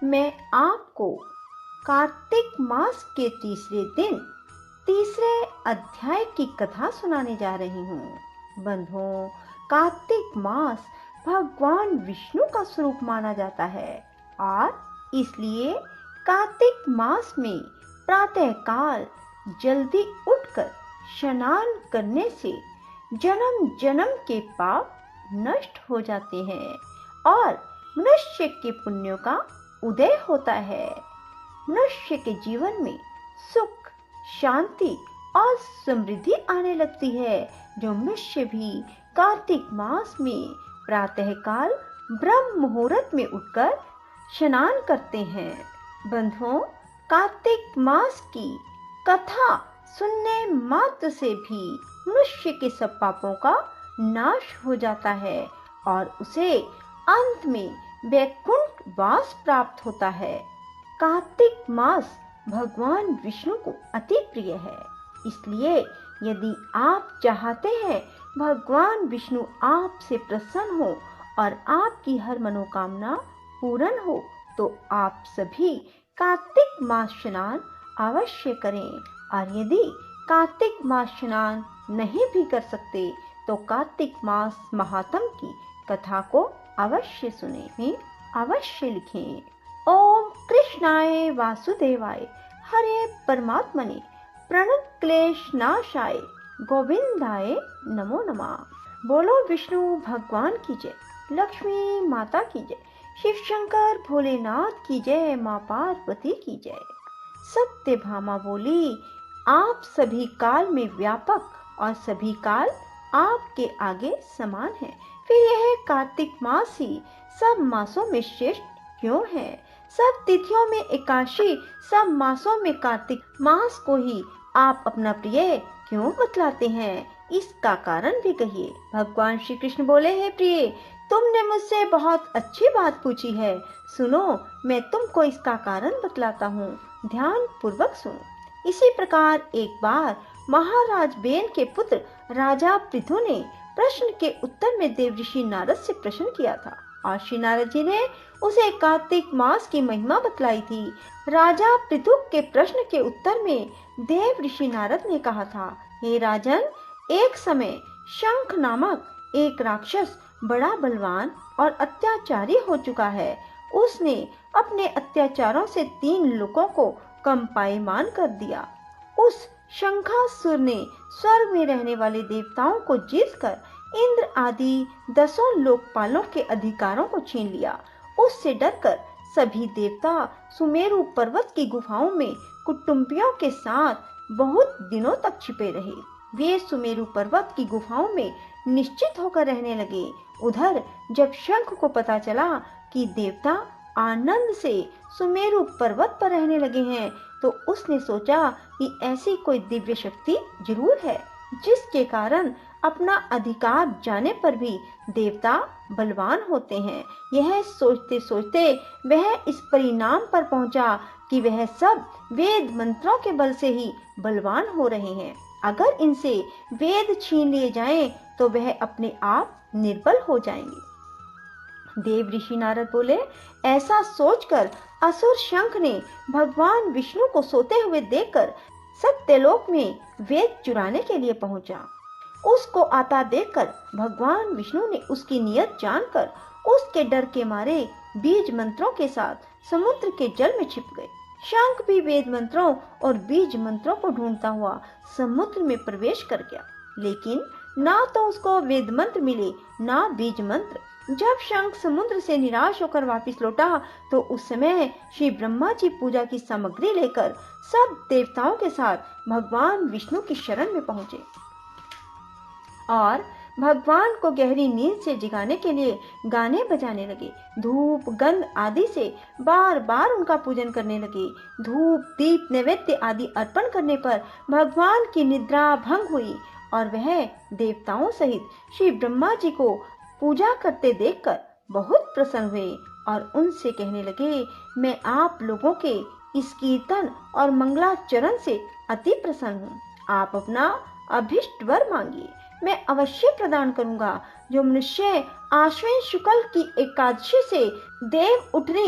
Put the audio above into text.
मैं आपको कार्तिक मास के तीसरे दिन तीसरे अध्याय की कथा सुनाने जा रही हूँ। बंधुओं, कार्तिक मास भगवान विष्णु का स्वरूप माना जाता है और इसलिए कार्तिक मास में प्रातःकाल जल्दी उठकर स्नान करने से जन्म जन्म के पाप नष्ट हो जाते हैं और मनुष्य के पुण्यों का उदय होता है। मनुष्य के जीवन में सुख, शांति और समृद्धि आने लगती है। जो मनुष्य भी कार्तिक मास में प्रातःकाल ब्रह्म मुहूर्त में उठकर स्नान करते हैं। बंधुओं, कार्तिक मास की कथा सुनने मात्र से भी मनुष्य के सब पापों का नाश हो जाता है और उसे अंत में वैकुंठ वास प्राप्त होता है। कार्तिक मास भगवान विष्णु को अति प्रिय है, इसलिए यदि आप चाहते हैं भगवान विष्णु आपसे प्रसन्न हो और आपकी हर मनोकामना पूर्ण हो तो आप सभी कार्तिक मास स्नान अवश्य करें। और यदि कार्तिक मास स्नान नहीं भी कर सकते तो कार्तिक मास महात्म की कथा को अवश्य सुनें, अवश्य लिखें। ओम कृष्णाय वासुदेवाय हरे परमात्मने प्रणत क्लेश नाशाय गोविंदाय नमो नमः। बोलो विष्णु भगवान की जय, लक्ष्मी माता की जय, शिव शंकर भोलेनाथ की जय, माँ पार्वती की जय। सत्यभामा बोली, आप सभी काल में व्यापक और सभी काल आपके आगे समान है, फिर यह कार्तिक मास ही सब मासों में श्रेष्ठ क्यों है? सब तिथियों में एकादशी, सब मासों में कार्तिक मास को ही आप अपना प्रिय क्यों बतलाते हैं? इसका कारण भी कहिए। भगवान श्री कृष्ण बोले, हे प्रिय, तुमने मुझसे बहुत अच्छी बात पूछी है, सुनो मैं तुमको इसका कारण बतलाता हूँ, ध्यान पूर्वक सुनो। इसी प्रकार एक बार महाराज बेन के पुत्र राजा पृथु ने प्रश्न के उत्तर में देव ऋषि नारद से प्रश्न किया था और श्री नारद जी ने उसे कार्तिक मास की महिमा बतलाई थी। राजा पृथु के प्रश्न के उत्तर में देव ऋषि नारद ने कहा था, हे राजन, एक समय शंख नामक एक राक्षस बड़ा बलवान और अत्याचारी हो चुका है। उसने अपने अत्याचारों से 3 लोगों को कंपायमान कर दिया। उस शंखासुर ने स्वर्ग में रहने वाले देवताओं को जीतकर इंद्र आदि 10 लोकपालों के अधिकारों को छीन लिया। उससे डरकर सभी देवता सुमेरु पर्वत की गुफाओं में कुटुंबियों के साथ बहुत दिनों तक छिपे रहे। वे सुमेरु पर्वत की गुफाओं में निश्चित होकर रहने लगे। उधर जब शंख को पता चला कि देवता आनंद से सुमेरु पर्वत पर रहने लगे हैं तो उसने सोचा कि ऐसी कोई दिव्य शक्ति जरूर है जिसके कारण अपना अधिकार जाने पर भी देवता बलवान होते हैं। यह सोचते सोचते वह इस परिणाम पर पहुंचा कि वह सब वेद मंत्रों के बल से ही बलवान हो रहे हैं। अगर इनसे वेद छीन लिए जाएं तो वह अपने आप निर्बल हो जाएंगे। देव ऋषि नारद बोले, ऐसा सोचकर असुर शंख ने भगवान विष्णु को सोते हुए देखकर सत्यलोक में वेद चुराने के लिए पहुंचा। उसको आता देखकर भगवान विष्णु ने उसकी नियत जानकर उसके डर के मारे बीज मंत्रों के साथ समुद्र के जल में छिप गए। शंख भी वेद मंत्रों और बीज मंत्रों को ढूंढता हुआ समुद्र में प्रवेश कर गया, लेकिन ना तो उसको वेद मंत्र मिले ना बीज मंत्र। जब शंख समुद्र से निराश होकर वापस लौटा तो उस समय श्री ब्रह्मा जी पूजा की सामग्री लेकर सब देवताओं के साथ भगवान विष्णु की शरण में पहुंचे और भगवान को गहरी नींद से जगाने के लिए गाने बजाने लगे। धूप गंध आदि से बार बार उनका पूजन करने लगे। धूप दीप नैवेद्य आदि अर्पण करने पर भगवान की निद्रा भंग हुई और वह देवताओं सहित श्री ब्रह्मा जी को पूजा करते देखकर बहुत प्रसन्न हुए और उनसे कहने लगे, मैं आप लोगों के इस कीर्तन और मंगलाचरण से अति प्रसन्न हूँ। आप अपना अभिष्ट वर मांगिए, मैं अवश्य प्रदान करूंगा। जो मनुष्य आश्विन शुक्ल की एकादशी से देव उठनी